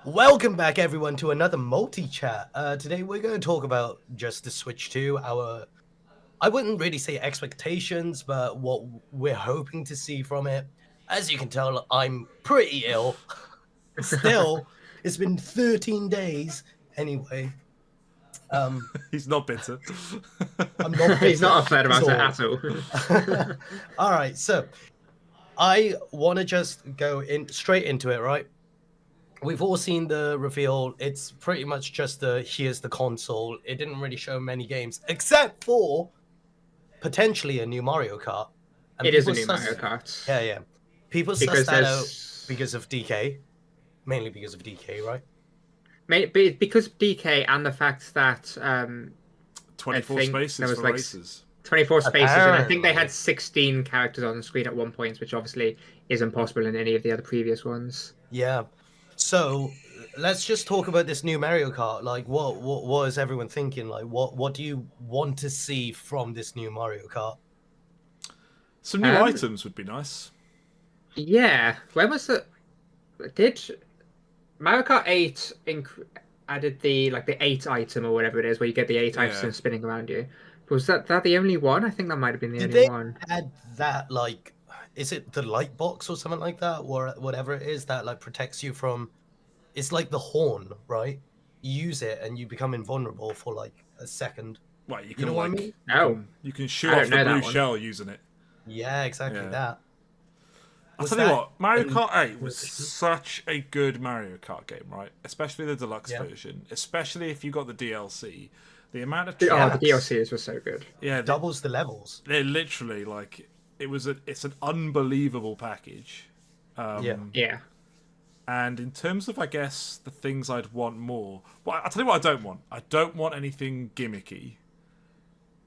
Welcome back, everyone, to another multi-chat. Today we're going to talk about just the Switch 2, I wouldn't really say expectations, but what we're hoping to see from it. As you can tell, I'm pretty ill. Still, it's been 13 days. Anyway, um, He's not bitter. I'm not He's bitter not upset at about it all. at all. All right, so I want to just go in straight into it, right? We've all seen the reveal. It's pretty much just here's the console. It didn't really show many games, except for potentially a new Mario Kart. And It is a people new Mario suss, Kart. yeah. People suss Because that out there's because of DK, mainly because of DK, right? because of DK and the fact that I 24 think there spaces was for like races. 24 spaces, and I think they Apparently. had 16 characters on the screen at one point, which obviously isn't possible in any of the other previous ones. Yeah. So let's just talk about this new Mario Kart. Like, what is everyone thinking? Like, what do you want to see from this new Mario Kart? Some new Um, items would be nice. yeah. When was the did Mario Kart 8 added the 8 item or whatever it is, where you get the 8 Yeah. items spinning around you? Was that the only one? I think that might have been the Did only they one. add that, like, is it the light box or something like that, or whatever it is that like protects you from? It's like the horn, right? You use it and you become invulnerable for like a second. Well, you You know can what I mean? Oh, you can shoot I off don't the know blue that one. shell using it. Yeah, exactly Yeah. that. I'll Was tell you that what, Mario an Kart 8 was addition? such a good Mario Kart game, right? Especially the deluxe Yeah. version. Especially if you got the DLC. The amount of The Yes. tracks. DLCs were so good. Yeah, Doubles the levels. they're literally like it's an unbelievable package. Yeah. Yeah. And in terms of, I guess, the things I'd want more, well, I'll tell you what I don't want. I don't want anything gimmicky.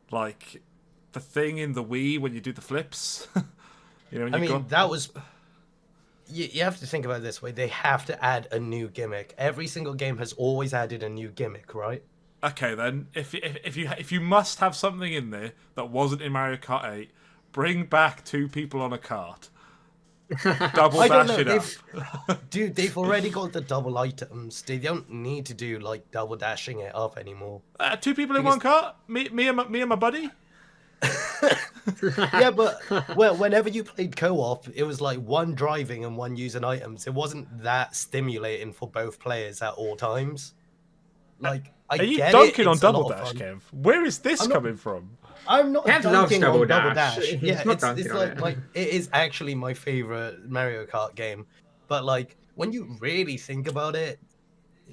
Like the thing in the Wii when you do the flips. When I you mean, got. that was you have to think about it this way. They have to add a new gimmick. Every single game has always added a new gimmick, right? Okay, then, if you must have something in there that wasn't in Mario Kart 8, bring back two people on a cart. Double I don't dash know. it up. Dude, they've already got the double items. They don't need to do like double dashing it up anymore. Two people in Because one cart? Me and my buddy? yeah, but well, whenever you played co-op, it was like one driving and one using items. It wasn't that stimulating for both players at all times. Like, I Are you get it; dunking on it's a Double lot of Dash, fun. Kev? Where is this I'm not. coming from? I'm not Kev loves dunking Double on Double Dash. Dash. He's Yeah, not it's dunking on like it. it is actually my favorite Mario Kart game. But like when you really think about it,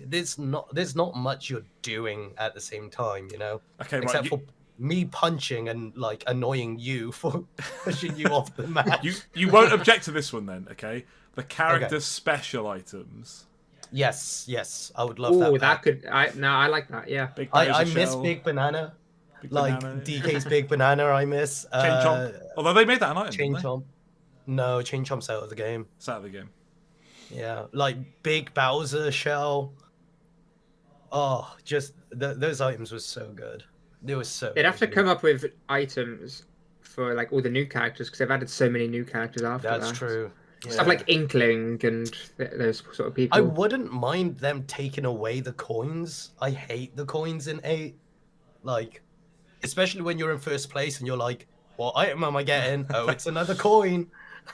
there's not much you're doing at the same time, Okay, right. except for me punching and like annoying you for pushing you off the match. You won't object to this one then, okay? The character Okay. special items. Yes, I would love Oh, that. that Pack. could. I like that. Yeah. Big I Bowser miss shell, Big Banana, Big like Banana. DK's Big Banana. I miss Chain Chomp. Although they made that an item, Chain didn't they? Chomp. No, Chain Chomp's out of the game. It's out of the game. Yeah, like Big Bowser shell. Oh, just those items were so good. They were so. They'd have to good, come dude. up with items for like all the new characters because they've added so many new characters after That's that. true. Stuff Yeah. like Inkling and those sort of I people. wouldn't mind them taking away the coins. I hate the coins in 8. Like, especially when you're in first place and you're like, what item am I getting? Oh, it's another coin.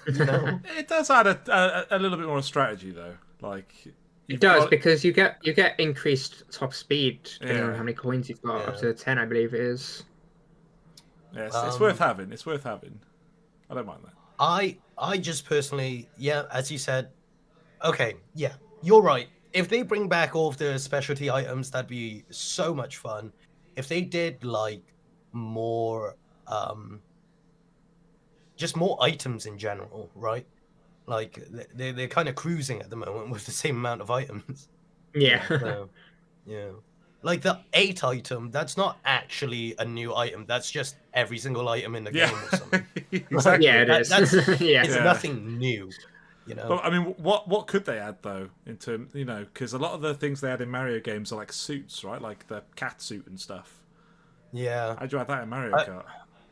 You know? It does add a little bit more strategy though. Like It you've does got- because you get increased top speed depending on Yeah. how many coins you've got, up Yeah. to 10, I believe it is. Yes, it's Um, worth having. It's worth having. I don't mind that. I just personally, yeah, as you said, okay, yeah, you're right. If they bring back all of the specialty items, that'd be so much fun. If they did like more, just more items in general, right? Like they're kind of cruising at the moment with the same amount of items. Yeah. So, yeah. Like the 8 item, that's not actually a new item. That's just every single item in the game or something. Exactly. Yeah, it is. Yeah. It's Yeah. nothing new, you know. But I mean, what could they add though? In terms, because a lot of the things they add in Mario games are like suits, right? Like the cat suit and stuff. Yeah. How'd you add that in Mario I- Kart?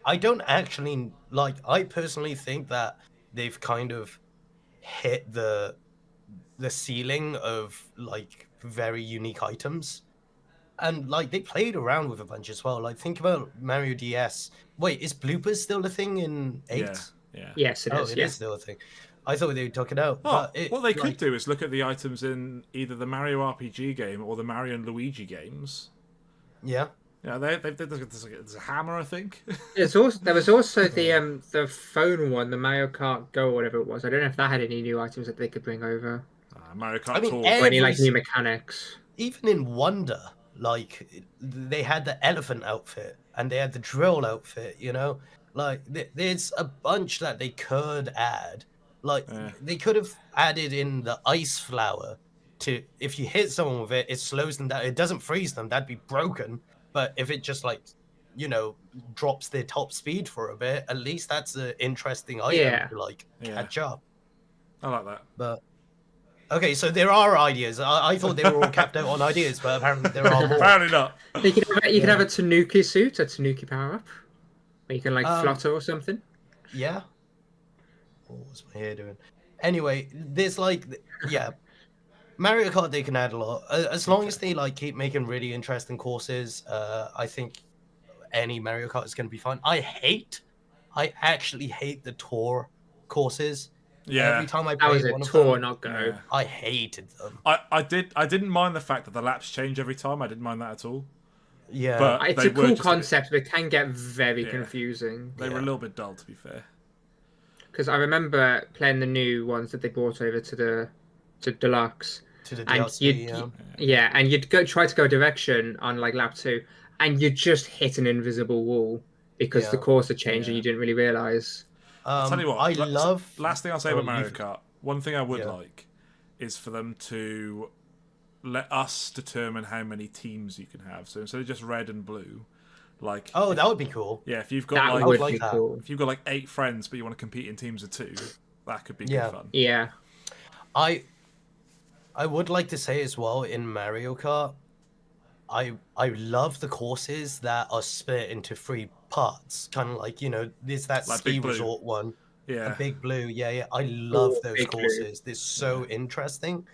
I don't actually like. I personally think that they've kind of hit the ceiling of like very unique items. And like they played around with a bunch as well. Like think about Mario DS. Wait, is bloopers still a thing in Yeah, 8? yeah. Yes, it Oh, is. it Yeah. is still a thing. I thought they took it out, Oh, but it what they could like do is look at the items in either the Mario RPG game or the Mario and Luigi games. yeah. Yeah, there's a hammer, I think. There was also the phone one, the Mario Kart Go or whatever it was. I don't know if that had any new items that they could bring over Mario I Kart mean, Tour. or any every like new mechanics. even in Wonder, like they had the elephant outfit and they had the drill outfit, you know? Like there's a bunch that they could add. Like Yeah. they could have added in the ice flower to if you hit someone with it, it slows them down. It doesn't freeze them, that'd be broken. But if it just like drops their top speed for a bit, at least that's an interesting item Yeah. to like Yeah. catch up. I like that. But okay, so there are ideas. I thought they were all capped out on ideas, but apparently there are more. Apparently not. You could have a Tanuki suit, a Tanuki power up, where you can like Um, flutter or something. Yeah. What was my hair doing? Anyway, there's like, yeah, Mario Kart they can add a lot as long as they like keep making really interesting courses. I think any Mario Kart is going to be fun. I actually hate the tour courses. Yeah. Every time I That was played a one of tour, them, not go. Yeah. I hated them. I didn't mind the fact that the laps change every time. I didn't mind that at all. Yeah, But It's they a were cool just concept, but it can get very Yeah. confusing. They were a Yeah. little bit dull, to be fair. Because I remember playing the new ones that they brought over to Deluxe, to the and DLC. and you'd go try to go a direction on like lap 2, and you'd just hit an invisible wall because the Yeah. course had changed and Yeah. you didn't really realize. I'll tell you what. I love. Last thing I'll say Oh, about Mario you've- Kart. One thing I would Yeah. like is for them to let us determine how many teams you can have. So instead of just red and blue, like Oh, that would be cool. yeah, if you've got That like would like be that. cool. if you've got like 8 friends, but you want to compete in teams of 2, that could be Yeah. good fun. Yeah. I would like to say as well in Mario Kart, I love the courses that are split into 3 parts. Kind of like, there's that Like ski Big Blue. resort one. Yeah, A Big Blue. Yeah. I love those Big Blue. courses. They're so interesting.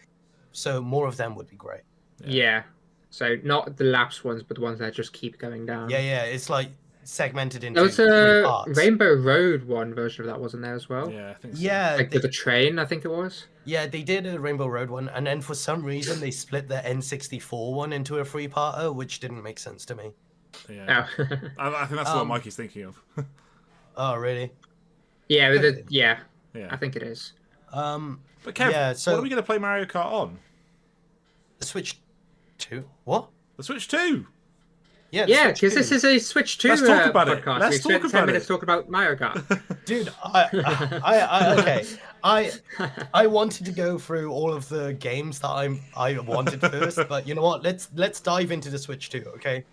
So more of them would be great. Yeah. So not the laps ones, but the ones that just keep going down. Yeah. It's like segmented into There was 3 a parts. Rainbow Road one version of that, wasn't there as well? yeah, I think so. Yeah, Like with a train, I think it was. yeah, they did a Rainbow Road one, and then for some reason they split the N64 one into a 3-parter, which didn't make sense to me. Yeah. Oh. I think that's what Mikey's thinking of. Oh, really? yeah, Yeah. I think it is. But Kev, Yeah, so- what are we going to play Mario Kart on? The Switch 2? What? The Switch 2. Yeah, the Yeah, Switch because 2. this is a Switch 2 Let's talk about it. podcast. Let's we spent talk 10 about minutes it. talking about Mario Kart. Dude, okay. I wanted to go through all of the games that I wanted first, but you know what? Let's dive into the Switch 2, okay?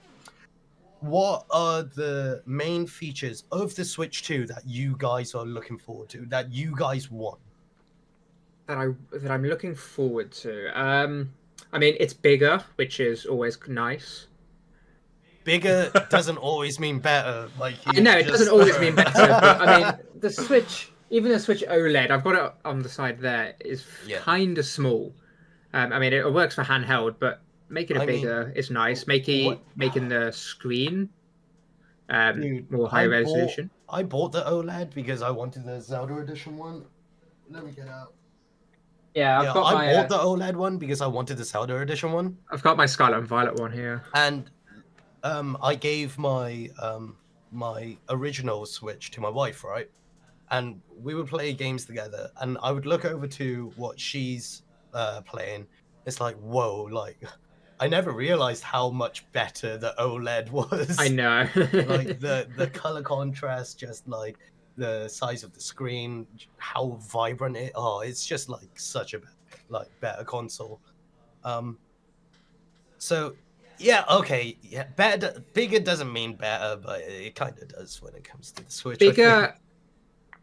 What are the main features of the Switch 2 that you guys are looking forward to, that you guys want? that I'm looking forward to. I mean, it's bigger, which is always nice. Bigger doesn't always mean better. Like No, it doesn't always mean better. But, I mean, the Switch, even the Switch OLED, I've got it on the side there, is Yeah. kind of small. I mean, it works for handheld, but making it I mean, bigger is nice. Making the screen Dude, more high I resolution. I bought the OLED because I wanted the Zelda edition one. Let me get out. Yeah, Yeah, I bought the OLED one because I wanted the Zelda edition one, I've got my Scarlet and Violet one here. and I gave my my original Switch to my wife, right? And we would play games together, and I would look over to what she's playing. It's like, whoa, like I never realized how much better the OLED was. I know. Like the color contrast, just like the size of the screen, how vibrant it's just like such a better console. So yeah, okay, yeah, better, bigger doesn't mean better, but it kind of does when it comes to the Switch. I think. Bigger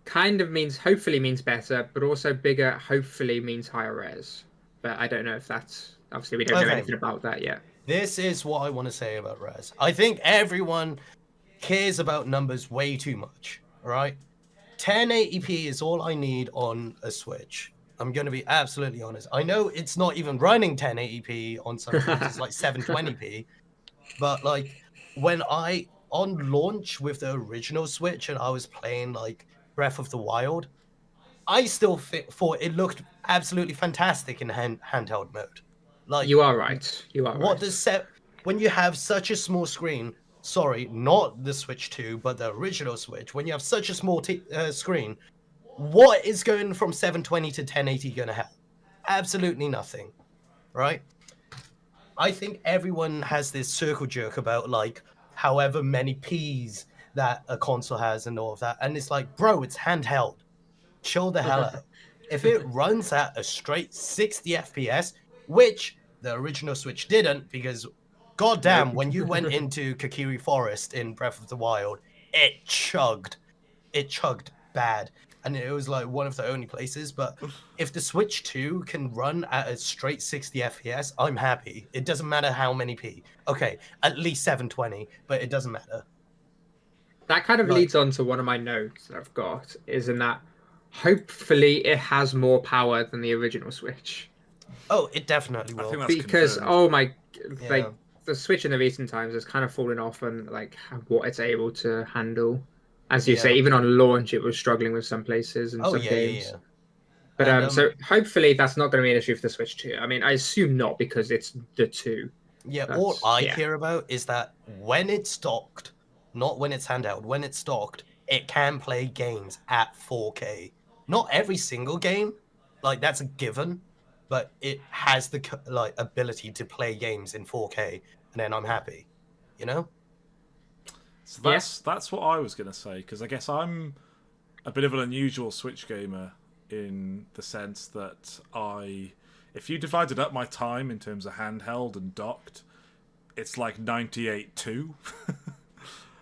kind of hopefully means better, but also bigger hopefully means higher res. But I don't know if that's, obviously we don't know Okay. anything about that yet. This is what I want to say about res. I think everyone cares about numbers way too much. All right, 1080p is all I need on a Switch. I'm gonna be absolutely honest. I know it's not even running 1080p on some things. It's like 720p, but like when I on launch with the original Switch and I was playing like Breath of the Wild, I still thought it looked absolutely fantastic in handheld mode. Like, You are right. You are what right. does set when you have such a small screen? Sorry, not the Switch 2, but the original Switch. When you have such a small screen, what is going from 720 to 1080 going to help? Absolutely nothing, right? I think everyone has this circle jerk about like however many P's that a console has and all of that, and it's like, bro, it's handheld. Chill the hell out. If it runs at a straight 60 FPS, which the original Switch didn't, because goddamn, Nope. when you went into Kakiri Forest in Breath of the Wild, it chugged. It chugged bad. And it was like one of the only places. But if the Switch 2 can run at a straight 60 FPS, I'm happy. It doesn't matter how many P. Okay, at least 720, but it doesn't matter. That kind of Like, leads on to one of my notes that I've got, is in that hopefully it has more power than the original Switch. oh, it definitely I will. think that's Because confirmed. oh my, Yeah. like the Switch in the recent times has kind of fallen off on like what it's able to handle. As you say, Yeah. even on launch, it was struggling with some places and Oh, some yeah, games. yeah, yeah. But And, so hopefully that's not going to be an issue for the Switch 2. I mean, I assume not because it's the 2. yeah, all That's I yeah. care about is that when it's docked, not when it's handheld, when it's docked, it can play games at 4K. Not every single game, like that's a given, but it has the like ability to play games in 4K, and then I'm happy. You know? So Yeah. that's what I was going to say, because I guess I'm a bit of an unusual Switch gamer in the sense that if you divided up my time in terms of handheld and docked, it's like 98-2.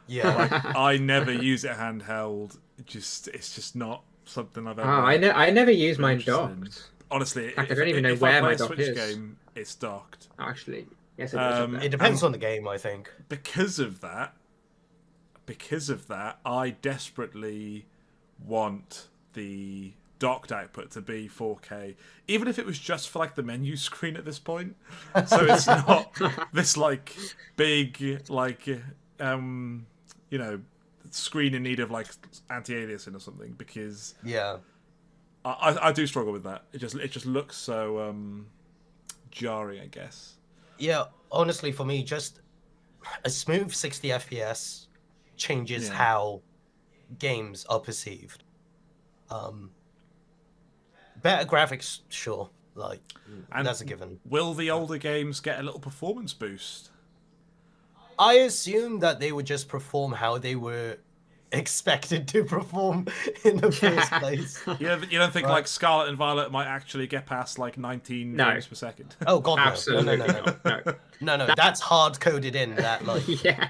Yeah. Like I never use it handheld. It's just not something I've ever. I never use been mine interested in. docked. Honestly, fact, I if, don't even know if where I play my a dock Switch is. game, it's docked. Actually, yes, it is up there. It depends on the game, I think. Because of that, I desperately want the docked output to be 4K, even if it was just for like the menu screen at this point. So it's not this like big like screen in need of like anti-aliasing or something, because Yeah. I do struggle with that. It just looks so jarring, I guess. Yeah, honestly, for me, just a smooth 60 FPS changes Yeah. how games are perceived. Better graphics, sure, like And that's a given. will the older games get a little performance boost? I assume that they would just perform how they were expected to perform in the first place. You don't think Right. like Scarlet and Violet might actually get past like 19 No. frames per second? Oh god, no. Absolutely No. not. No, that's hard coded in that like Yeah.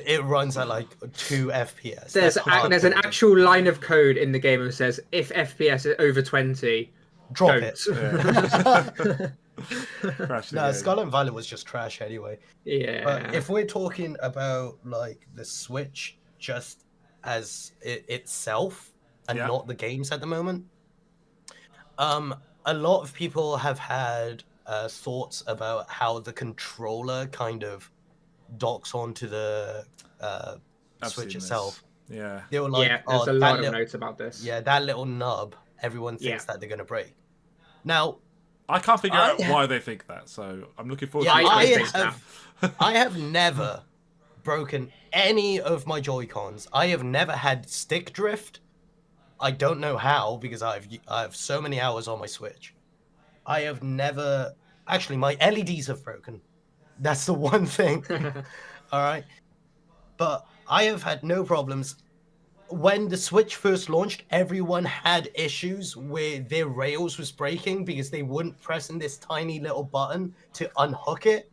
it runs at like 2 FPS. There's That's hard an coded in. actual line of code in the game that says if FPS is over 20, Drop don't. it. Crash the No, game. Scarlet and Violet was just trash anyway. Yeah. But if we're talking about like the Switch just as itself and Yeah. not the games at the moment, a lot of people have had thoughts about how the controller kind of docks onto the I've Switch seen this. itself. Yeah. They were like, yeah, there's a that lot of little, notes about this. yeah, that little nub. Everyone thinks Yeah. that they're gonna break. Now, I can't figure out I- why they think that, so I'm looking forward yeah, to I it. think I have never broken any of my Joy-Cons. I have never had stick drift. I don't know how because I have so many hours on my Switch. I have never actually my LEDs have broken. That's the one thing. All right. But I have had no problems. When the Switch first launched, everyone had issues where their rails was breaking because they wouldn't press in this tiny little button to unhook it.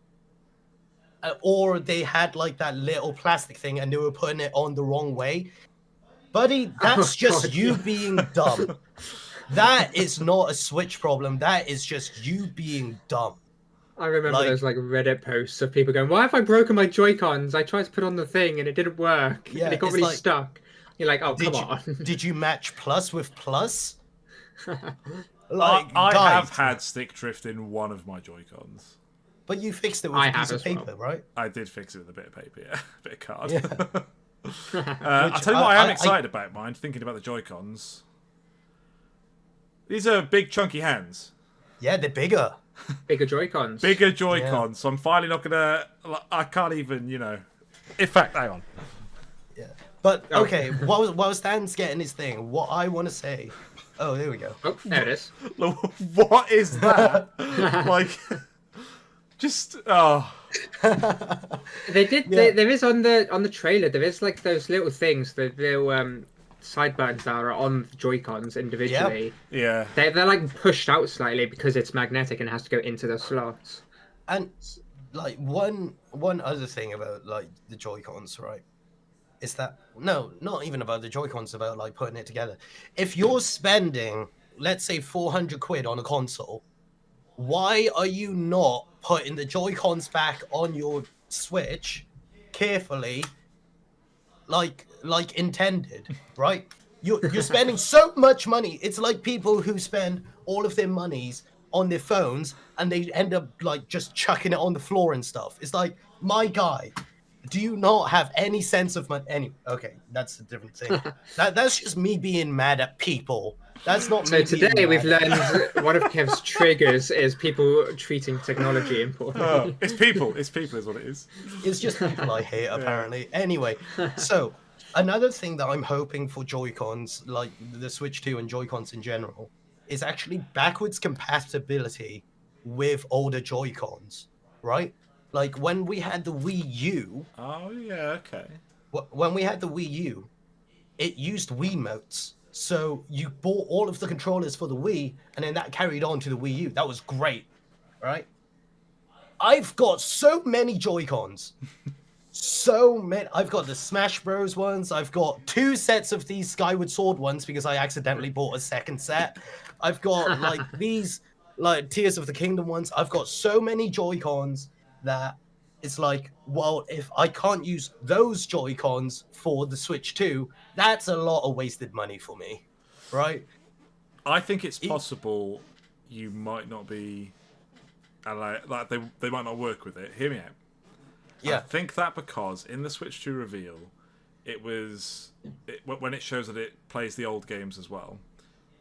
Or they had like that little plastic thing and they were putting it on the wrong way. Buddy, that's just God, you yeah. being dumb. That is not a Switch problem. That is just you being dumb. I remember Like- those like Reddit posts of people going, "Why have I broken my Joy-Cons? I tried to put on the thing and it didn't work. Yeah, and it got it's really like, stuck." You're like, "Oh, come Did you, on." did you match plus with plus? Like, I have guys. had stick drift in one of my Joy-Cons. But you fixed it with I a have piece of as well. paper, right? I did fix it with a bit of paper, yeah. A bit of card. Yeah. I'll tell you what I am excited about, mine, thinking about the Joy-Cons. These are big, chunky hands. Yeah, they're bigger. Bigger Joy-Cons. Bigger Joy-Cons, so I'm finally not gonna... I can't even, you know... In fact, hang on. Yeah. But, okay, while Stan's getting his thing, what I want to say... Oh, there we go. Oh, there it is. What is that? Like... Just... Oh... They did. Yeah. There is on the trailer. There is like those little things, the little side buttons that are on the Joy-Cons individually. Yeah. They're like pushed out slightly because it's magnetic and it has to go into the slots. And, like, one other thing about, like, the Joy-Cons, right? Is that... No, not even about the Joy-Cons, about, like, putting it together. If you're spending, let's say, 400 quid on a console, why are you not putting the Joy-Cons back on your Switch carefully, like intended, right? You're spending so much money. It's like people who spend all of their monies on their phones and they end up like just chucking it on the floor and stuff. It's like, my guy, do you not have any sense of money? Okay, that's a different thing. That's just me being mad at people. That's not So me. today we've learned one of Kev's triggers is people treating technology important. Oh, it's people. It's people is what it is. It's just people I hate, apparently. Anyway, so another thing that I'm hoping for Joy-Cons, like the Switch 2 and Joy-Cons in general, is actually backwards compatibility with older Joy-Cons, right? Like when we had the Wii U. Oh, yeah, okay. When we had the Wii U, it used Wiimotes. So you bought all of the controllers for the Wii, and then that carried on to the Wii U. That was great, right? I've got so many Joy-Cons. So many. I've got the Smash Bros. Ones. I've got 2 sets of these Skyward Sword ones because I accidentally bought a second set. I've got like these like Tears of the Kingdom ones. I've got so many Joy-Cons that it's like, well, if I can't use those Joy-Cons for the Switch 2, that's a lot of wasted money for me, right? I think it's possible you might not be like they might not work with it. Hear me out. Yeah. I think that because in the Switch 2 reveal, when it shows that it plays the old games as well,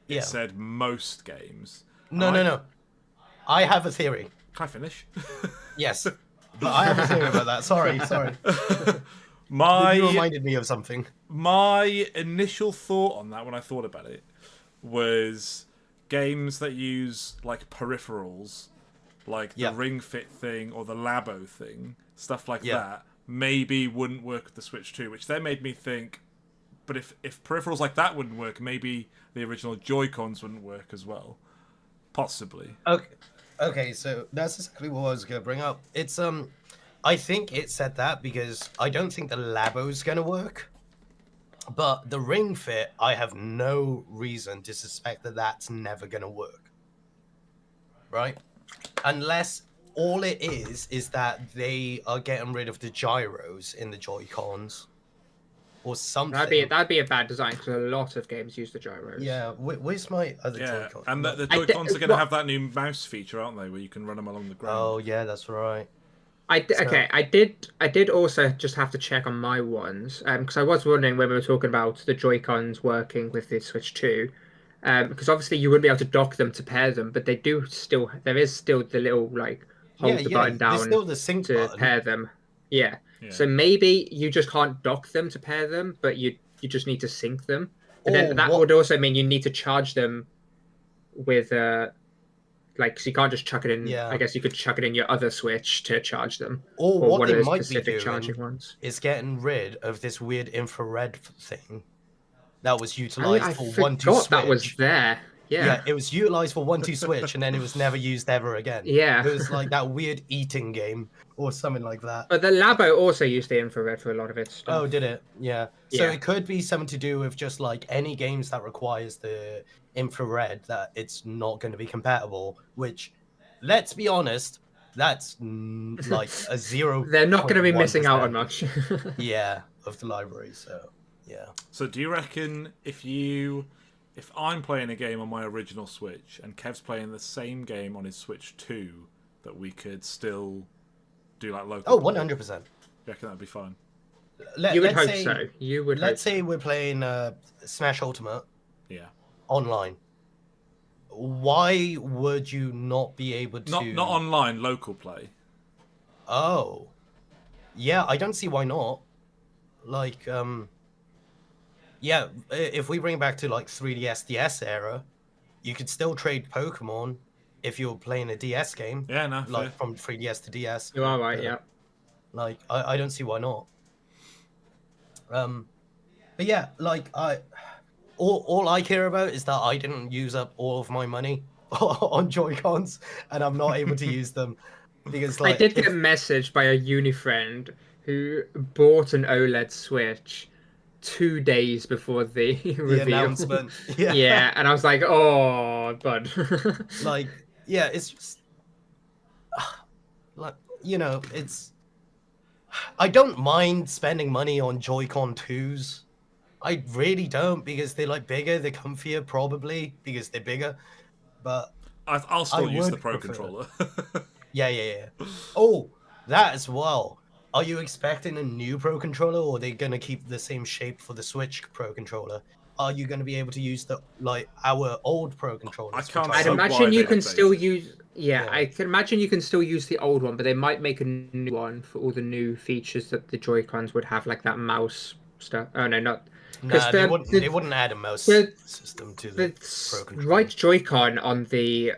it said most games. No. I have a theory. Can I finish? Yes. But I have a theory about that. Sorry. You reminded me of something. My initial thought on that when I thought about it was games that use like peripherals, like the Ring Fit thing or the Labo thing, stuff like that, maybe wouldn't work with the Switch 2, which then made me think, but if peripherals like that wouldn't work, maybe the original Joy-Cons wouldn't work as well. Possibly. Okay, so that's exactly what I was going to bring up. It's I think it said that because I don't think the Labo's going to work. But the Ring Fit, I have no reason to suspect that that's never going to work. Right? Unless all it is that they are getting rid of the gyros in the Joy-Cons. Or something. That'd be a bad design because a lot of games use the gyros. Yeah, where's my other Joy-Con? And the Joy-Cons are going to have that new mouse feature, aren't they, where you can run them along the ground? Oh yeah, that's right. I did also just have to check on my ones because I was wondering when we were talking about the Joy-Cons working with the Switch 2, because obviously you wouldn't be able to dock them to pair them, but there is still the little like hold the button down still the sync to button. pair them. Yeah. So maybe you just can't dock them to pair them, but you just need to sync them. And then that would also mean you need to charge them with like, so you can't just chuck it in. I guess you could chuck it in your other Switch to charge them. Or what one they of those might be specific doing charging ones. is getting rid of this weird infrared thing that was utilized for 1-2 Switch. That was there. Yeah, it was utilized for 1-2 Switch, and then it was never used ever again. Yeah. It was like that weird eating game or something like that. But the Labo also used the infrared for a lot of its stuff. Oh, did it? Yeah. So it could be something to do with just like any games that requires the infrared that it's not going to be compatible, which, let's be honest, that's like a 0. They're not going to be missing out on much. Yeah, of the library. So yeah. So do you reckon if you if I'm playing a game on my original Switch and Kev's playing the same game on his Switch 2, that we could still do like local Oh, play? 100%. You reckon that'd be fine? You would let's hope say, so. You would hope let's so. say we're playing Smash Ultimate Yeah. online. Why would you not be able to? Not online, local play. Oh, yeah, I don't see why not. Like, yeah, if we bring it back to like 3DS DS era, you could still trade Pokemon if you're playing a DS game, Yeah, no, like fair. from 3DS to DS. You are right, yeah. Like, I don't see why not. But yeah, like all I care about is that I didn't use up all of my money on Joy-Cons, and I'm not able to use them because I like did get messaged by a uni friend who bought an OLED Switch 2 days before the the reveal. announcement, yeah, Yeah, and I was like, oh, bud. like yeah, it's just like it's. I don't mind spending money on Joy-Con 2s. I really don't because they're like bigger, they're comfier, probably because they're bigger. But I'll I still use the would Pro prefer. controller. Yeah. Oh, that as well. Are you expecting a new Pro controller, or are they gonna keep the same shape for the Switch Pro controller? Are you gonna be able to use our old Pro controllers? can't which I'd see hope- imagine why you they can still updated. use. Yeah, Yeah. I can imagine you can still use the old one, but they might make a new one for all the new features that the Joy Cons would have, like that mouse stuff. Oh no, not because Nah, they wouldn't add a mouse the system to the Pro the controller. right Joy-Con on the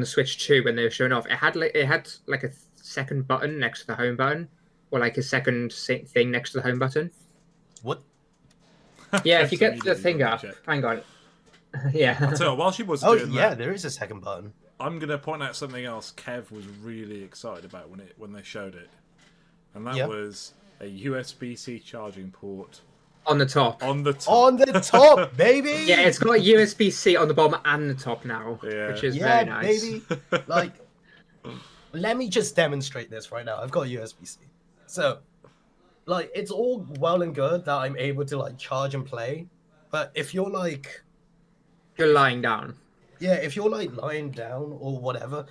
Switch 2 when they were showing off, it had like a second button next to the home button, or like a second thing next to the home button. What? Yeah, if you Kev's get the immediately thing gonna up, check. hang on. Yeah. So while she was Oh doing yeah, that, there is a second button. I'm gonna point out something else Kev was really excited about when they showed it, and that Yeah. was a USB-C charging port On the top. on the top. On the top, baby. Yeah, it's got USB-C on the bottom and the top now, Yeah. which is Yeah, very nice. baby. Like, let me just demonstrate this right now. I've got USB-C. So, like, it's all well and good that I'm able to like charge and play, but if you're like, You're lying down. yeah, if you're like lying down or whatever,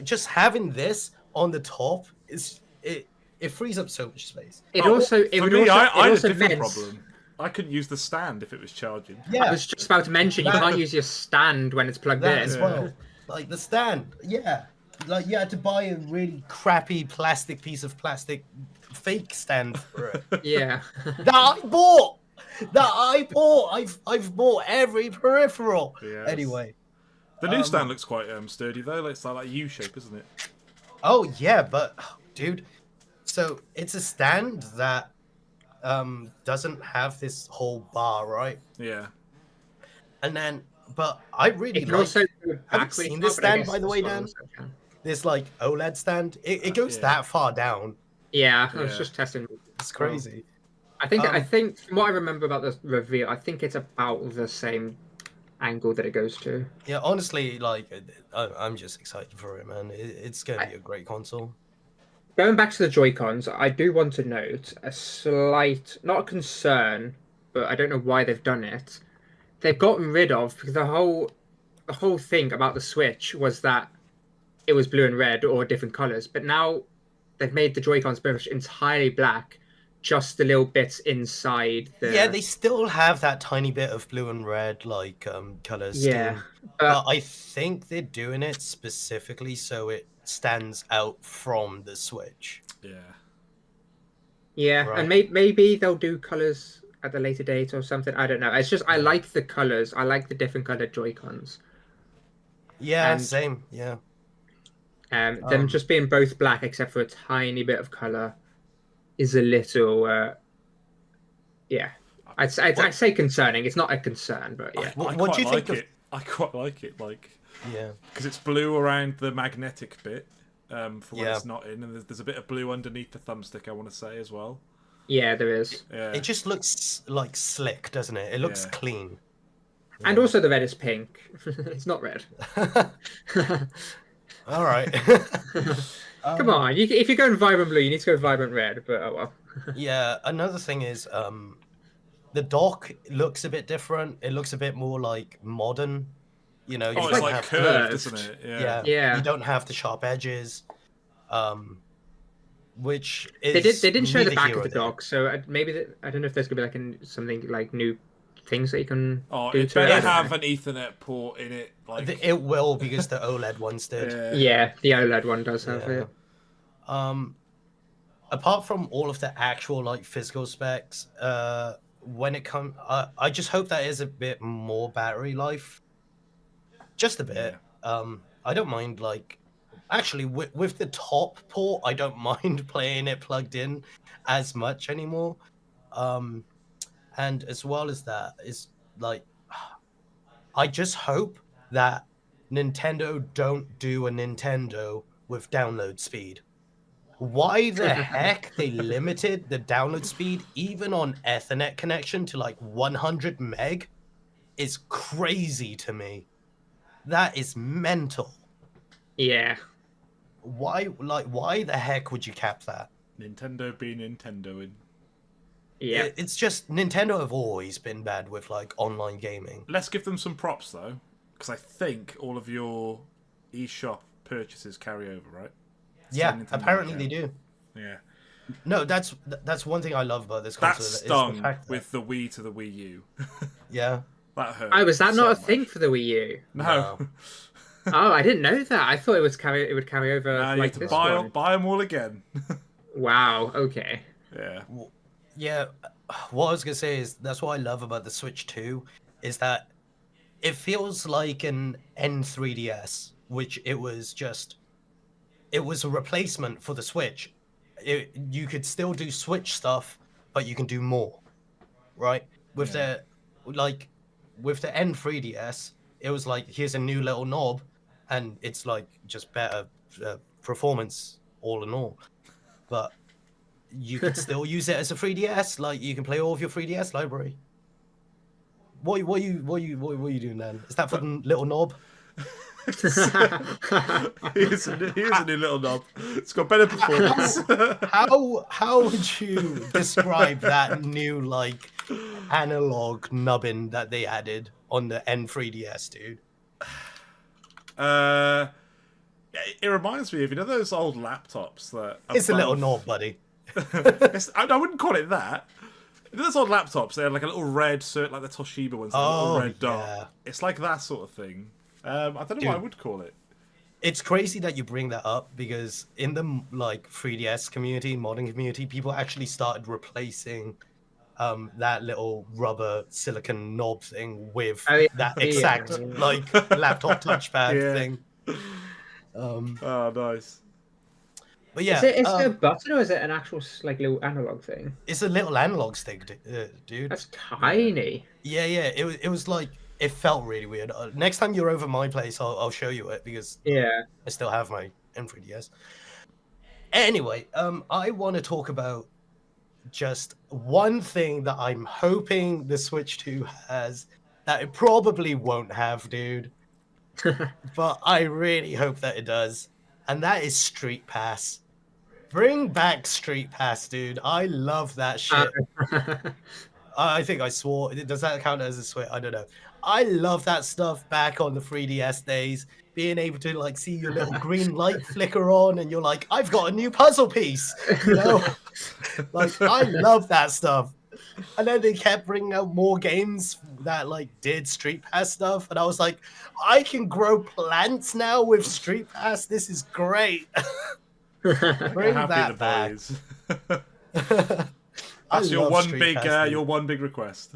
just having this on the top it frees up so much space. It Oh, also it for would me, also I it had a also different meant. problem. I couldn't use the stand if it was charging. Yeah, I was just about to mention you That- can't use your stand when it's plugged that in. as well. Like the stand, yeah. Like you had to buy a really crappy piece of plastic fake stand for it. Yeah. that I bought. I've bought every peripheral. Yes. Anyway. The new stand looks quite sturdy though. It's like U shape, isn't it? Oh yeah, but dude, so it's a stand that doesn't have this whole bar, right? Yeah. And then, but I really It can like. also go Have you back seen really this far, but I stand, guess by the way, this one Dan? also can. This like OLED stand. It goes Yeah. that far down. Yeah, I was Yeah. just testing. It's crazy. I think from what I remember about the reveal, I think it's about the same angle that it goes to. Yeah, honestly, like I'm just excited for it, man. It's gonna be a great console. Going back to the Joy-Cons, I do want to note a slight, not a concern, but I don't know why they've done it. They've gotten rid of because the whole thing about the Switch was that it was blue and red or different colors, but now they've made the Joy-Cons pretty much entirely black, just the little bits inside the. Yeah, they still have that tiny bit of blue and red like color scheme. Yeah, But I think they're doing it specifically so it stands out from the Switch. Yeah. Yeah, Right. and maybe they'll do colors at a later date or something. I don't know. It's just I like the colors. I like the different colored Joy-Cons. Yeah, And- same. Yeah. Them just being both black except for a tiny bit of color is a little. Yeah, I'd say concerning. It's not a concern, but yeah. What I do quite you think like of- it. I quite like it, Yeah. because it's blue around the magnetic bit for when Yeah. it's not in, and there's a bit of blue underneath the thumbstick. I want to say as well. Yeah, there is. Yeah. It just looks like slick, doesn't it? It looks Yeah. clean. And also the red is pink. It's not red. All right. Come on, if you're going vibrant blue, you need to go vibrant red. But oh well. Yeah, another thing is the dock looks a bit different. It looks a bit more like modern. You know, Oh, you it's don't like like have curved, the isn't it? yeah, you Yeah. don't have the sharp edges, um, which They did. is They didn't show the neither back here of or the there. dock, so maybe I don't know if there's gonna be like something like new things that you can Oh, do it to it. better I don't have know. an Ethernet port in it. Like, It will because the OLED ones did. yeah, Yeah, the OLED one does have Yeah. it. Um, Apart from all of the actual like physical specs, when it comes, I just hope that is a bit more battery life, just a yeah. bit. I don't mind like actually with the top port, I don't mind playing it plugged in as much anymore. Um, and as well as that is like, I just hope that Nintendo don't do a Nintendo with download speed. Why the heck they limited the download speed even on Ethernet connection to like 100 meg is crazy to me. That is mental. Yeah. Why the heck would you cap that? Nintendo be Nintendoing. Yeah. It's just Nintendo have always been bad with like online gaming. Let's give them some props though, because I think all of your eShop purchases carry over, right? It's a Yeah, Nintendo apparently they account. do. Yeah, No, that's one thing I love about this that console is the stung fact that with the Wii to the Wii U. yeah, That hurt. Oh, was that so not a much. thing for the Wii U? No, no. Oh, I didn't know that. I thought it would carry over no, you have like to this buy one. them all again. Wow. Okay. Yeah, Yeah, what I was gonna say is that's what I love about the Switch 2 is that it feels like an N3DS, which it was a replacement for the Switch. You could still do Switch stuff, but you can do more, right? With yeah, the like with the N3DS, it was like here's a new little knob, and it's like just better performance all in all. But you could still use it as a 3DS. Like you can play all of your 3DS library. What are you doing then? Is that for but the little knob? here's a new little knob. It's got better performance. How would you describe that new like analog nubbin that they added on the N3DS, dude? uh, it reminds me of those old laptops that It's a little above. knob, buddy. I wouldn't call it that. Those old laptops, they had like a little red cert, like the Toshiba ones, that little Oh red dot. yeah, It's like that sort of thing. I don't know what I dude. would call it. It's crazy that you bring that up because in the like 3DS community, modding community, people actually started replacing that little rubber silicon knob thing with Oh yeah. that Yeah. exact like laptop touchpad Yeah. thing. Um, Oh, nice. but Is yeah, it a button or is it an actual like little analog thing? it's a little analog stick, dude. That's tiny. Yeah. It was like it felt really weird. Next time you're over my place, I'll show you it because Yeah. I still have my N3DS. Anyway, I want to talk about just one thing that I'm hoping the Switch 2 has that it probably won't have, dude. But I really hope that it does. And that is Street Pass. Bring back Street Pass, dude. I love that shit. I think I swore. Does that count as a swear? I don't know. I love that stuff back on the 3DS days. Being able to like see your little green light flicker on, and you're like, I've got a new puzzle piece. You know, like I love that stuff. And then they kept bringing out more games that like did Street Pass stuff, and I was like, I can grow plants now with Street Pass. This is great. Look how Bring happy the that boy back. is. I That's your love one Street Pass, dude. your one big request.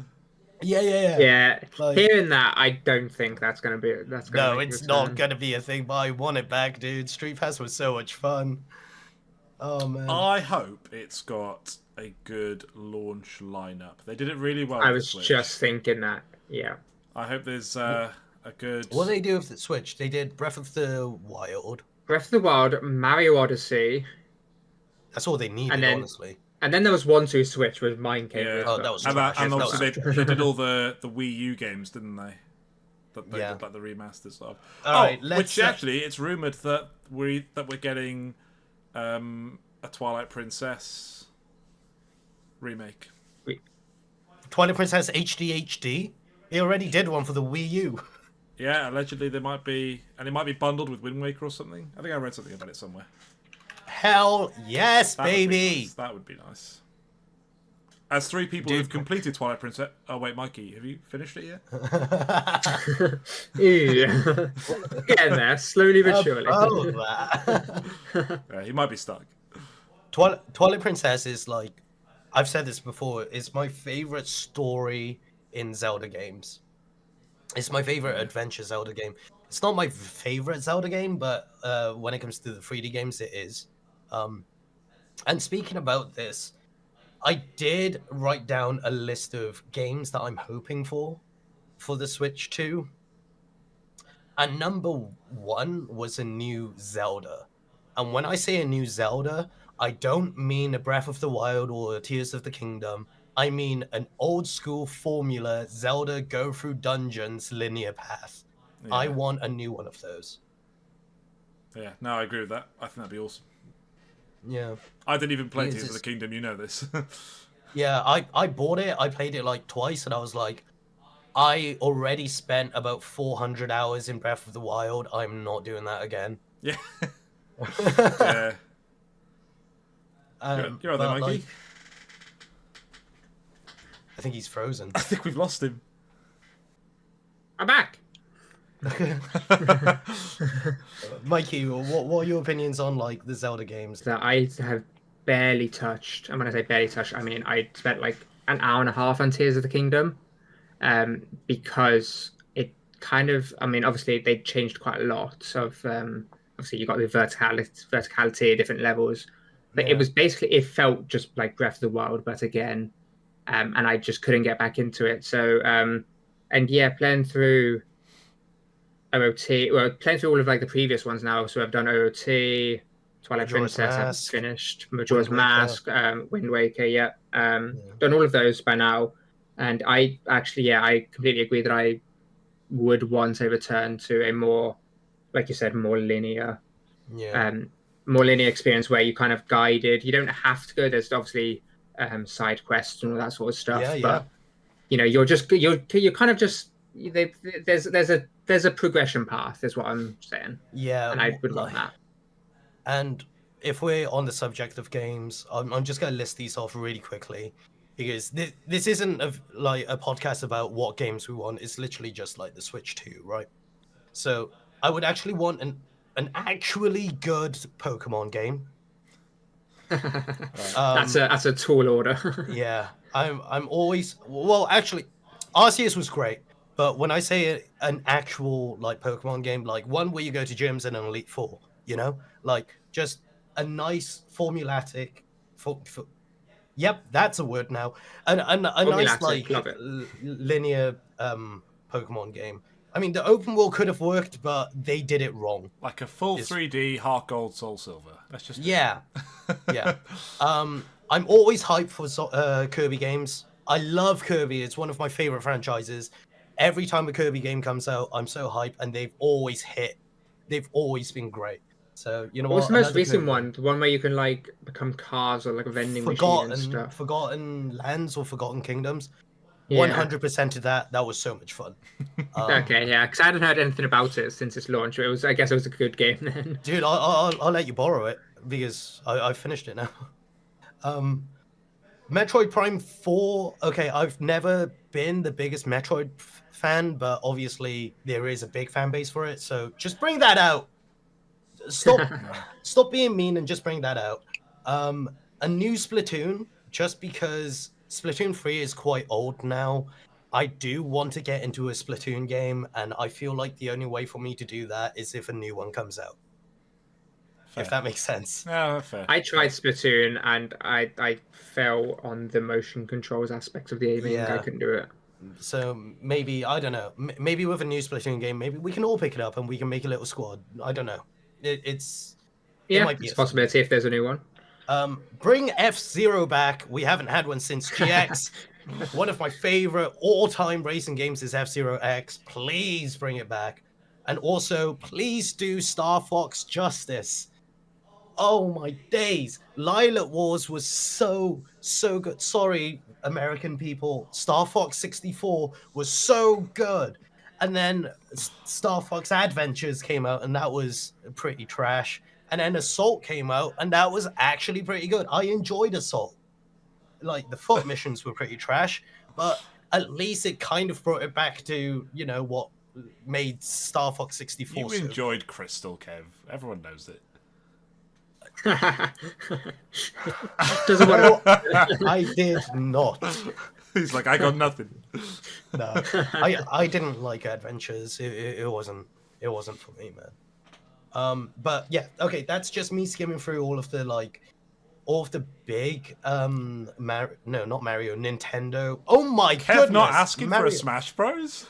Yeah. Yeah. Like, Hearing that, I don't think that's gonna no, make a it's not return. gonna be a thing, but I want it back, dude. Street Pass was so much fun. Oh man. I hope it's got a good launch lineup. They did it really well. I with the was Switch. just thinking that. Yeah. I hope there's a good. What did they do with the Switch? They did Breath of the Wild. Breath of the Wild, Mario Odyssey, That's all they needed, and then honestly. there was one two Switch where mine came Yeah. with. Oh, but that was And, trash. and That obviously was they did all the Wii U games, didn't they? That they Yeah. did like the remastered stuff. All right, let's, which actually it's rumored that we're getting a Twilight Princess remake. Twilight Princess HD. He already did one for the Wii U. Yeah, allegedly there might be, and it might be bundled with Wind Waker or something. I think I read something about it somewhere. Hell yes, That would be baby! nice. That would be nice. As three people who've completed Twilight Princess. Oh wait, Mikey, have you finished it yet? Yeah. Getting there, slowly but surely. Yeah, he might be stuck. Twilight Princess is like, I've said this before, it's my favorite story in Zelda games. It's my favorite adventure Zelda game. It's not my favorite Zelda game, but when it comes to the 3D games, it is. And speaking about this, I did write down a list of games that I'm hoping for the Switch 2. And number one was a new Zelda. And when I say a new Zelda, I don't mean a Breath of the Wild or a Tears of the Kingdom. I mean an old school formula Zelda go through dungeons linear path. Yeah. I want a new one of those. Yeah, no, I agree with that. I think that'd be awesome. Yeah. I didn't even play Tears of the Kingdom, you know this. Yeah, I bought it. I played it like twice, and I was like, I already spent about 400 hours in Breath of the Wild. I'm not doing that again. Yeah. Yeah. You're on there, Mikey. Like, I think he's frozen. I think we've lost him. I'm back. Mikey, what are your opinions on like the Zelda games? That I have barely touched. And when I say barely touched, I mean I spent like an hour and a half on Tears of the Kingdom, because it kind of. I mean, obviously they changed quite a lot. So obviously you got the verticality, different levels, but Yeah. it was basically it felt just like Breath of the Wild, but again, and I just couldn't get back into it. So and yeah, playing through OOT, well, playing through all of like the previous ones now. So I've done OOT, Twilight Majora's Princess, I've Mask, finished Majora's Wind Waker. Mask, Wind Waker, yeah. Done all of those by now, and I actually, yeah, I completely agree that I would want a return to a more, like you said, more linear experience where you kind of guided. You don't have to go. There's obviously side quests and all that sort of stuff, Yeah, but you know, you're kind of just there's a progression path, is what I'm saying. Yeah, and I would want that. And if we're on the subject of games, I'm just going to list these off really quickly, because this isn't like a podcast about what games we want. It's literally just like the Switch 2, right? So I would actually want an actually good Pokemon game. That's a tall order. Yeah, I'm always, well, actually, Arceus was great, but when I say an actual like Pokemon game, like one where you go to gyms and an Elite Four, you know, like just a nice formulatic, yep, that's a word now, a nice like linear Pokemon game. I mean, the open world could have worked, but they did it wrong. Like a full 3D Heart Gold, Soul Silver. That's just yeah. I'm always hyped for Kirby games. I love Kirby. It's one of my favorite franchises. Every time a Kirby game comes out, I'm so hyped, and they've always hit. They've always been great. So you know what's what? the most recent one? The one where you can like become cars or like a vending machine and stuff. Forgotten Lands or Forgotten Kingdoms. Yeah. 100% of that. That was so much fun. Okay, yeah, because I hadn't heard anything about it since its launch. I guess it was a good game then. Dude, I'll let you borrow it because I finished it now. Metroid Prime 4. Okay, I've never been the biggest Metroid fan, but obviously there is a big fan base for it. So just bring that out. Stop being mean and just bring that out. A new Splatoon, just because Splatoon 3 is quite old now. I do want to get into a Splatoon game, and I feel like the only way for me to do that is if a new one comes out. Fair. If that makes sense. No, fair. I tried Splatoon, and I fell on the motion controls aspect of the aiming. Yeah. I couldn't do it. So maybe, I don't know, maybe with a new Splatoon game, maybe we can all pick it up and we can make a little squad. I don't know. It's a possibility if there's a new one. Bring F-Zero back. We haven't had one since GX. One of my favorite all-time racing games is F-Zero X. Please bring it back. And also, please do Star Fox justice. Oh my days! Lilac Wars was so good. Sorry, American people. Star Fox 64 was so good. And then Star Fox Adventures came out, and that was pretty trash. And then Assault came out, and that was actually pretty good. I enjoyed Assault. Like the foot missions were pretty trash, but at least it kind of brought it back to, what made Star Fox 64 You so good. enjoyed Crystal, Kev. Everyone knows it. Doesn't want to. I did not. He's like, I got nothing. No, I didn't like Adventures. It wasn't for me, man. But yeah, okay, that's just me skimming through all of the big no, not Mario, Nintendo. Oh my Kev goodness, not asking Mario, for a Smash Bros.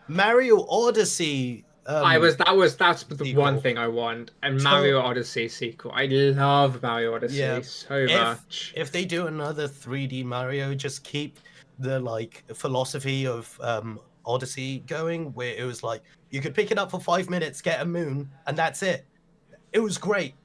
Mario Odyssey. That's the sequel. one thing I want. And Mario Odyssey sequel. I love Mario Odyssey so much. If they do another 3D Mario, just keep the philosophy of Odyssey going, where it was like you could pick it up for 5 minutes, get a moon, and that's it. It was great.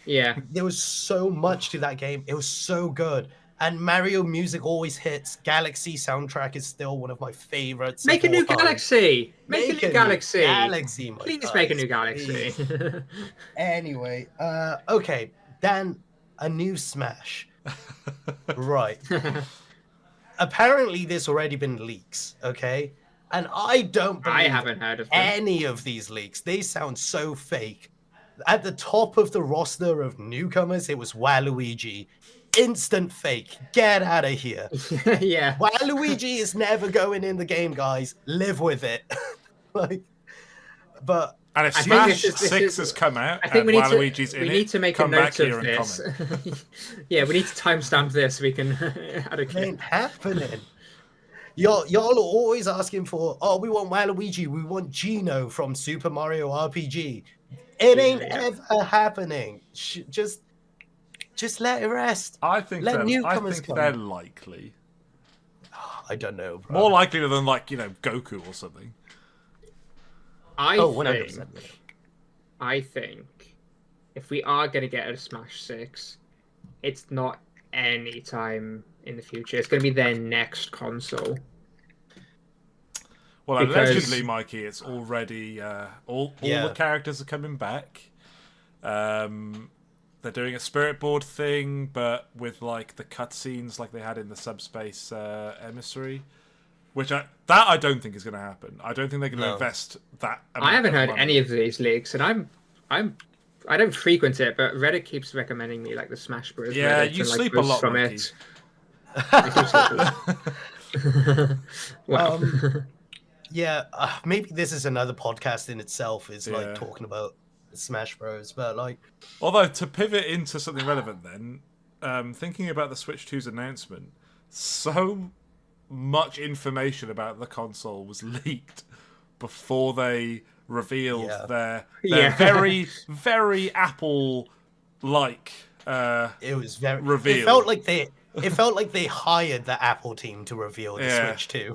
Yeah. There was so much to that game. It was so good. And Mario music always hits. Galaxy soundtrack is still one of my favorites. Make a new Galaxy. Make a new Galaxy. Galaxy, my Please guys, make a new Galaxy. Anyway, okay, Dan, a new Smash. Right. Apparently, there's already been leaks, okay? And I don't believe I haven't heard of them. any of these leaks. They sound so fake. At the top of the roster of newcomers, it was Waluigi. Instant fake. Get out of here. Yeah. Waluigi is never going in the game, guys. Live with it. But And if I think Smash this 6 has come out I think and Waluigi's in we it, need to make a come back note here of and this. comment. Yeah, we need to timestamp this so we can add a it clip. ain't happening. Y'all are always asking for, we want Waluigi, we want Gino from Super Mario RPG. It ain't ever happening. Just let it rest. I think Let they're newcomers come. likely. I don't know, bro. More likely than Goku or something. I 100%. think if we are going to get a Smash 6, it's not any time in the future. It's going to be their next console. Well, Because- allegedly, Mikey, it's already all the characters are coming back. They're doing a spirit board thing, but with the cutscenes like they had in the Subspace Emissary, which I don't think is going to happen. I don't think they're going to invest that. I haven't heard money. any of these leaks, and I don't frequent it, but Reddit keeps recommending me the Smash Bros. Yeah, Reddit you and, sleep a posts lot, from Mikey. it. I keep sleeping. Wow. Yeah, maybe this is another podcast in itself, is Yeah. talking about Smash Bros. But Although, to pivot into something relevant then, thinking about the Switch 2's announcement, so much information about the console was leaked before they revealed their very, very Apple-like it was very reveal. It felt like they hired the Apple team to reveal the Switch 2.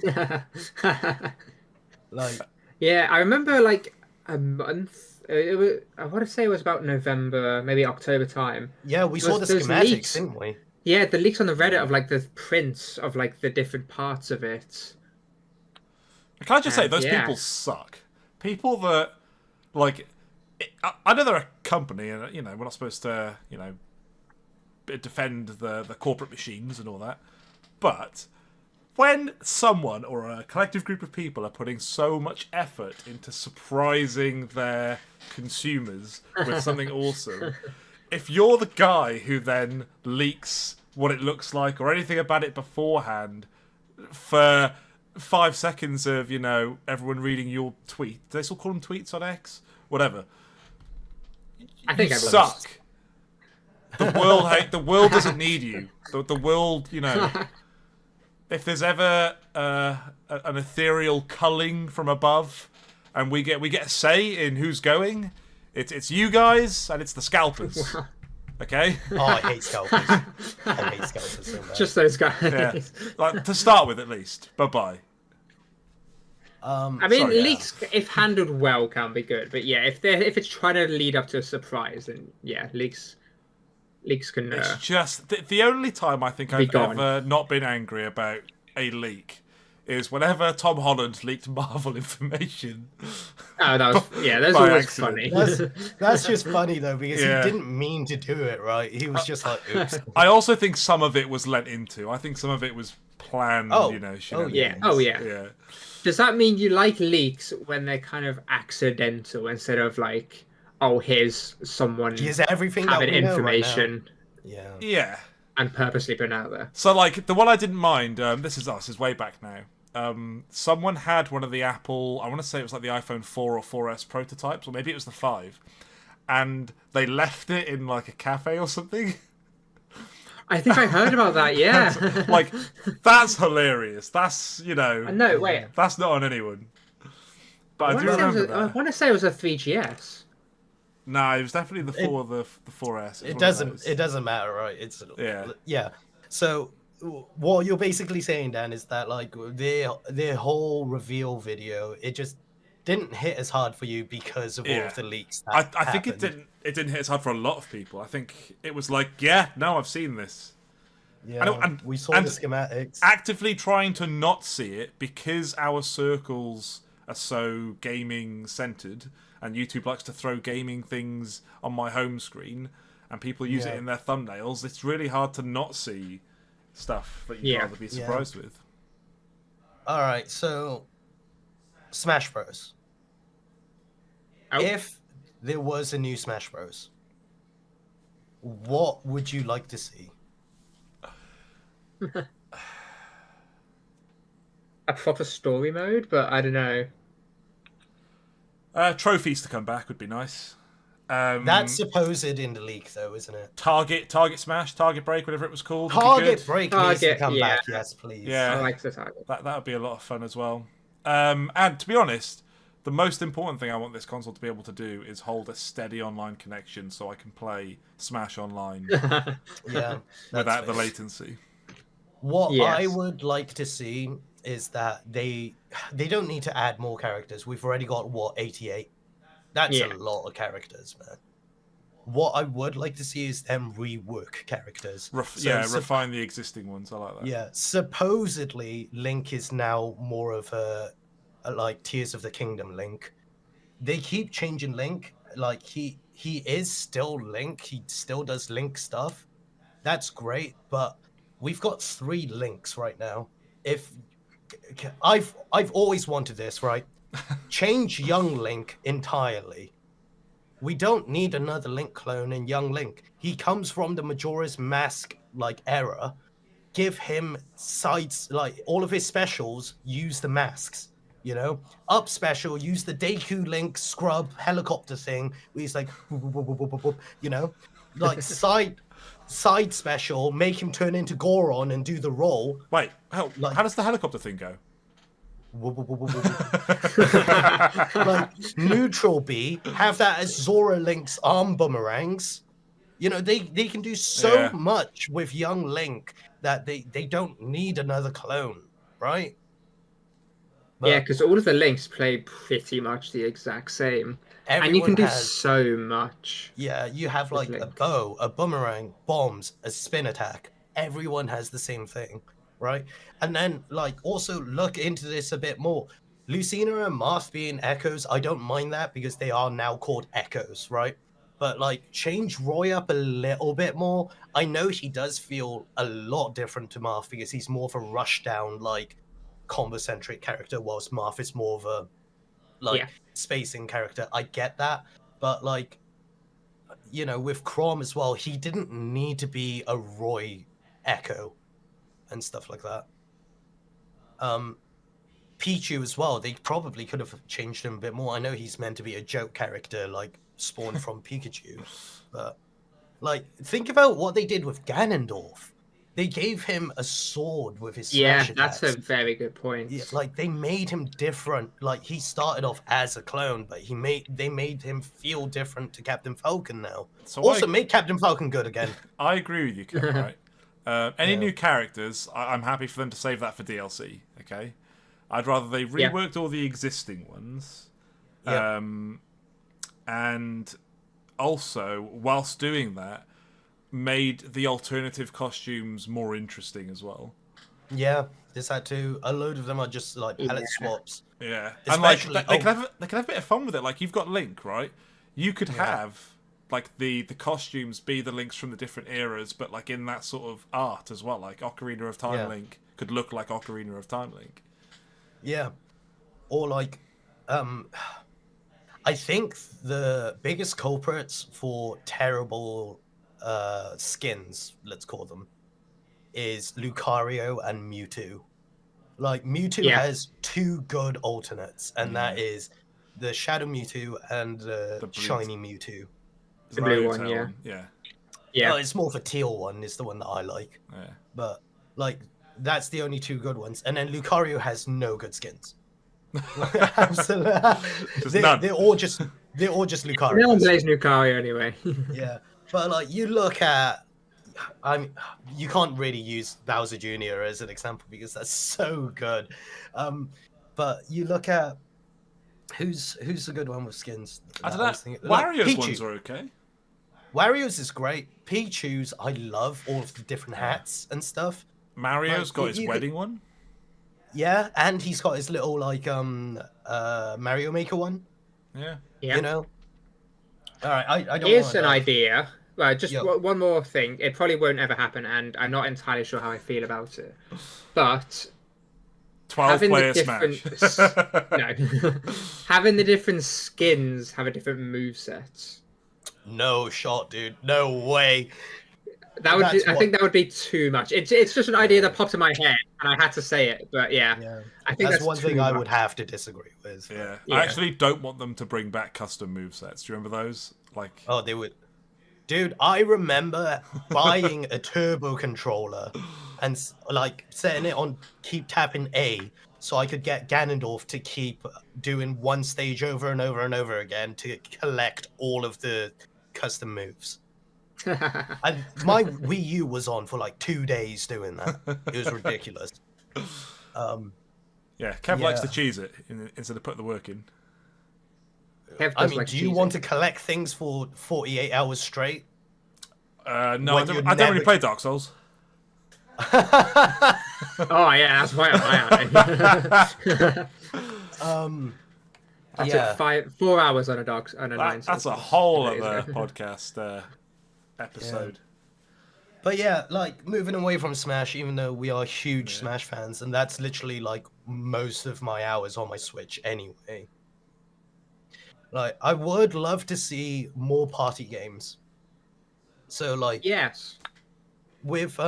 Yeah, I remember a month. I want to say it was about November, maybe October time. Yeah, we saw the those schematics, leaks. didn't we? Yeah, the leaks on the Reddit of the prints of the different parts of it. Can I just say, those people suck. People that I know they're a company, and we're not supposed to defend the corporate machines and all that, but when someone or a collective group of people are putting so much effort into surprising their consumers with something awesome, if you're the guy who then leaks what it looks like or anything about it beforehand for 5 seconds of everyone reading your tweet, do they still call them tweets on X? Whatever. I think you everyone suck. The world doesn't need you. The world, if there's ever an ethereal culling from above, and we get a say in who's going, it's you guys and it's the scalpers. Okay. Oh, I hate scalpers. I hate scalpers so bad. Just those guys. Yeah. To start with, at least. Bye. I mean, leaks, if handled well, can be good. But yeah, if it's trying to lead up to a surprise, then yeah, leaks leaks can It's just the only time I think be I've gone. ever not been angry about a leak is whenever Tom Holland leaked Marvel information. Oh, that's By always accident. funny. That's just funny though because he Yeah. didn't mean to do it, right? He was just like, "Oops." I also think some of it was lent into. I think some of it was planned, Oh, oh Yeah. shenanigans. Oh, yeah. Yeah. Does that mean you like leaks when they're kind of accidental instead of like, oh, here's someone Here's everything that having we know right now. information Yeah. Yeah. and purposely putting out there? So, like, the one I didn't mind, this is us, is way back now. Someone had one of the Apple, I want to say it was like the iPhone 4 or 4S prototypes, or maybe it was the 5, and they left it in like a cafe or something. I think I heard about that. Yeah. Like, that's hilarious. That's, No, wait. that's not on anyone. But I do remember I that. want to say it was a 3GS. Nah, it was definitely the 4S. It doesn't matter, right? It's Yeah. yeah. So what you're basically saying, Dan, is that like their whole reveal video, it just didn't hit as hard for you because of all Yeah. of the leaks I that think happened. it didn't hit as hard for a lot of people. I think it was like, yeah, no, I've seen this. Yeah, And we saw and the schematics. actively trying to not see it because our circles are so gaming centered, and YouTube likes to throw gaming things on my home screen, and people use it Yeah. in their thumbnails. It's really hard to not see stuff that you'd Yeah. rather be surprised with. All right, so Smash Bros. Oh. If there was a new Smash Bros, what would you like to see? A proper story mode, but I don't know. Trophies to come back would be nice. That's supposed in the leak, though, isn't it? Target Smash, Target Break, whatever it was called. would be Target good. Break needs to Target, come yeah. back, yes, please. Yeah. I like the target. That would be a lot of fun as well. And to be honest, the most important thing I want this console to be able to do is hold a steady online connection so I can play Smash online Yeah, that's without the fair. latency. What I Yes. would like to see is that they don't need to add more characters. We've already got, what, 88? That's Yeah. a lot of characters, man. What I would like to see is them rework characters. Refine the existing ones. I like that. Yeah, supposedly Link is now more of a like Tears of the Kingdom Link. They keep changing Link. Like he is still Link. He still does Link stuff. That's great, but we've got 3 Links right now. If I've always wanted this, right? Change young Link entirely. We don't need another Link clone in young Link. He comes from the Majora's Mask like era. Give him sides, like all of his specials use the masks, up special, use the Deku Link scrub helicopter thing where he's like whoop, whoop, whoop, whoop, whoop, like side special, make him turn into Goron and do the roll. Wait, how does the helicopter thing go? Whoop, whoop, whoop, whoop, whoop, whoop. Like neutral B, have that as Zora Link's arm boomerangs. They can do so much with young Link that they don't need another clone, right? Yeah, because all of the links play pretty much the exact same. And you can do so much. Yeah, you have like a Link. bow, a boomerang, bombs, a spin attack. Everyone has the same thing, right? And then like also look into this a bit more. Lucina and Marth being echoes, I don't mind that because they are now called echoes, right? But like change Roy up a little bit more. I know he does feel a lot different to Marth because he's more of a rush down like combo-centric character, whilst Marth is more of a spacing character. I get that, but like with Chrom as well, he didn't need to be a Roy echo and stuff like that. Pichu as well, they probably could have changed him a bit more. I know he's meant to be a joke character like spawned from Pikachu, but like think about what they did with Ganondorf. They gave him a sword with his smash attacks. That's a very good point. Yeah, like they made him different. Like he started off as a clone, but they made him feel different to Captain Falcon now. So also make Captain Falcon good again. I agree with you, Kevin, right? Any new characters, I'm happy for them to save that for DLC. Okay, I'd rather they reworked all the existing ones, and also whilst doing that, made the alternative costumes more interesting as well. Yeah, this had to. A load of them are just like palette Yeah. swaps. Yeah, and like Especially, they can have a bit of fun with it. Like you've got Link, right? You could yeah, have like the costumes be the links from the different eras, but like in that sort of art as well. Like Ocarina of Time yeah, Link could look like Ocarina of Time Link. yeah. Or like, um, I think the biggest culprits for terrible skins, let's call them, is Lucario and Mewtwo. Like Mewtwo Yeah. has two good alternates, and Yeah, that is the Shadow Mewtwo and the the blue, Shiny Mewtwo. the The blue blue one, tail yeah. one. Yeah, Yeah. Oh, it's more of a teal one is the one that I like, yeah. but like that's the only two good ones. And then Lucario has no good skins. Absolutely, Just none. they're all just No one Lucarios. plays Lucario anyway. Yeah, but like you look at, I mean, you can't really use Bowser Jr. as an example because that's so good. But you look at who's the good one with skins I that don't I know. was thinking, like Wario's Pichu. ones are okay. Wario's is great. Pichu's, I love all of the different Yeah. hats and stuff. Mario's Like got his you could, wedding one. yeah, and he's got his little like Mario Maker one. Yeah. Yeah. You know. All right, I don't Here's want an to. idea. Just Yo, one more thing. It probably won't ever happen, and I'm not entirely sure how I feel about it. But 12 having the player different Smash. no, having the different skins have a different move set. no shot, dude. No way. That would That's I what. think that would be too much. It's just an idea that popped in my head, and I had to say it. But yeah, Yeah, I think that's that's one thing too I much. would have to disagree with. Yeah. Yeah. I actually don't want them to bring back custom movesets. Do you remember those? Like, Oh, they would. Dude, I remember buying a turbo controller and like setting it on keep tapping A so I could get Ganondorf to keep doing one stage over and over and over again to collect all of the custom moves. And my Wii U was on for like 2 days doing that. It was ridiculous. yeah, Kev likes to Yeah. cheese it instead of put the work in. Kev I does mean, like do you want to collect things for 48 hours straight? No, When you're I don't really never- play Dark Souls. Oh yeah, that's why I I Yeah. took 4 hours on a nine. That's a Souls whole 2 days other ago. podcast episode. But yeah, like moving away from Smash, even though we are huge Smash fans, and that's literally like most of my hours on my Switch anyway. Like, I would love to see more party games. So, like, Yes. with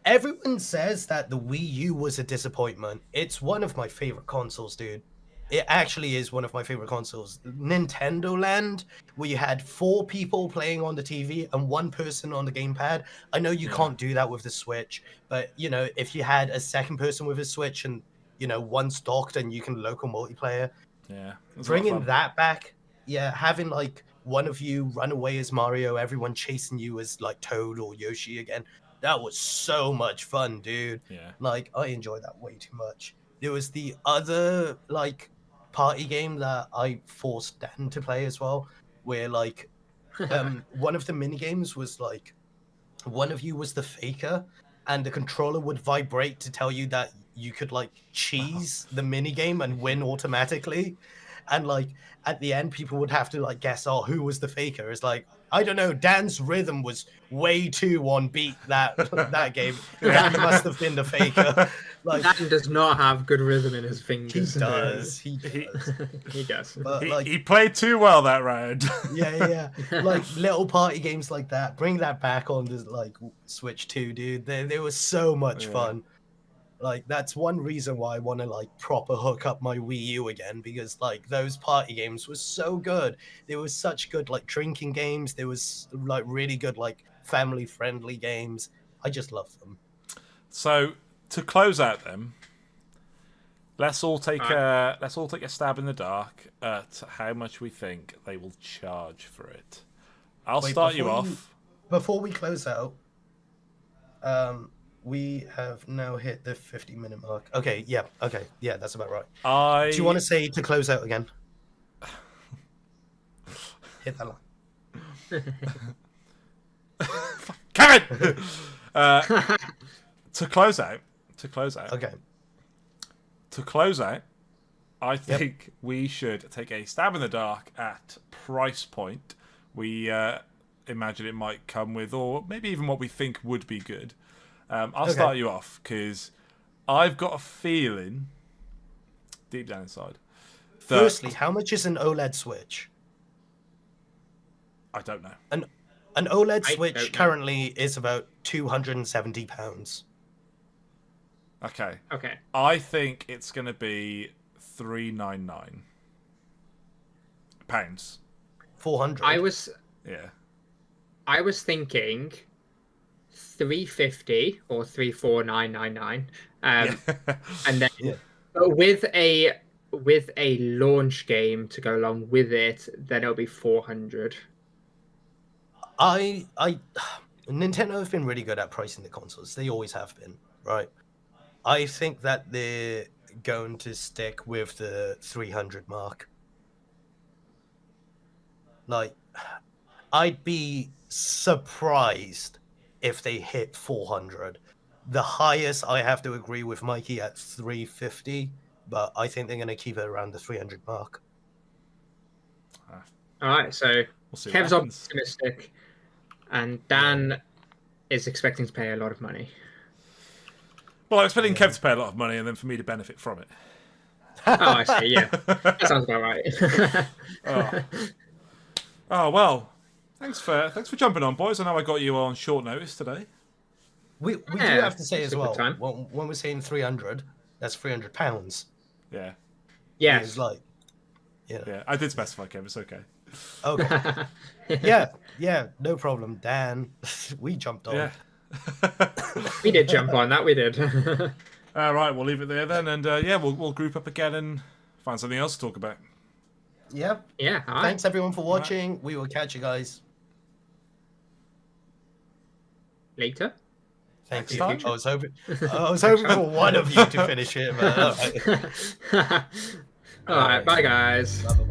everyone says that the Wii U was a disappointment. It's one of my favorite consoles, dude. It actually is one of my favorite consoles. Nintendo Land, where you had 4 people playing on the TV and 1 person on the gamepad. I know you can't do that with the Switch, but you know, if you had a second person with a Switch and you know, one's docked and you can local multiplayer, Yeah, it was a lot of bringing fun. that back, yeah, having like one of you run away as Mario, everyone chasing you as like Toad or Yoshi again. That was so much fun, dude. Yeah. Like I enjoyed that way too much. There was the other like party game that I forced Dan to play as well, where like one of the mini games was like one of you was the faker and the controller would vibrate to tell you that you could like cheese the mini game and win automatically, and like at the end people would have to like guess, oh, who was the faker. It's like, I don't know, Dan's rhythm was way too on beat that that game. Dan must have been the faker. Like Dan does not have good rhythm in his he fingers. does, he does. He does. But like He played too well that round. yeah, like little party games like that, bring that back on the like Switch 2, dude. They were so much fun. Like that's one reason why I want to like proper hook up my Wii U again, because like those party games were so good. There was such good like drinking games. There was like really good like family friendly games. I just love them. So to close out them, let's all take a stab in the dark at how much we think they will charge for it. I'll Wait, start you before off. Before we close out, we have now hit the 50-minute mark. Okay, yeah, that's about right. Do you want to say to close out again? Hit that line. Kevin. To close out. Okay. To close out, I think we should take a stab in the dark at price point. We imagine it might come with, or maybe even what we think would be good. I'll start you off because I've got a feeling deep down inside. Firstly, how much is an OLED Switch? I don't know. An OLED I Switch don't know. currently is about £270. Okay. Okay. I think it's going to be £399. 400. I was thinking 350 or 34999. And then but with a launch game to go along with it, then it'll be 400. Nintendo have been really good at pricing the consoles. They always have been, right? I think that they're going to stick with the 300 mark. Like, I'd be surprised if they hit 400. The highest, I have to agree with Mikey at 350, but I think they're going to keep it around the 300 mark. All right, so We'll see Kev's what happens. optimistic, and Dan is expecting to pay a lot of money. Well, I'm expecting Kev to pay a lot of money and then for me to benefit from it. Oh, I see. Yeah, that sounds about right. Oh well, thanks for jumping on, boys. I know I got you on short notice today. We do Yeah, have to say it's as a good well, time. when we're saying 300, that's £300. Yeah, Yes. It's like, yeah. I did specify, Kev. It's okay. Okay. Yeah, no problem, Dan. We jumped on. Yeah. We did jump on that. We did. All right, we'll leave it there then, and we'll group up again and find something else to talk about. Yeah. Yeah. All right. Thanks everyone for watching. We will catch you guys. Later. Thank you. Next time. I was hoping for one of you to finish it, but all right. All right. Bye, guys. Bye-bye.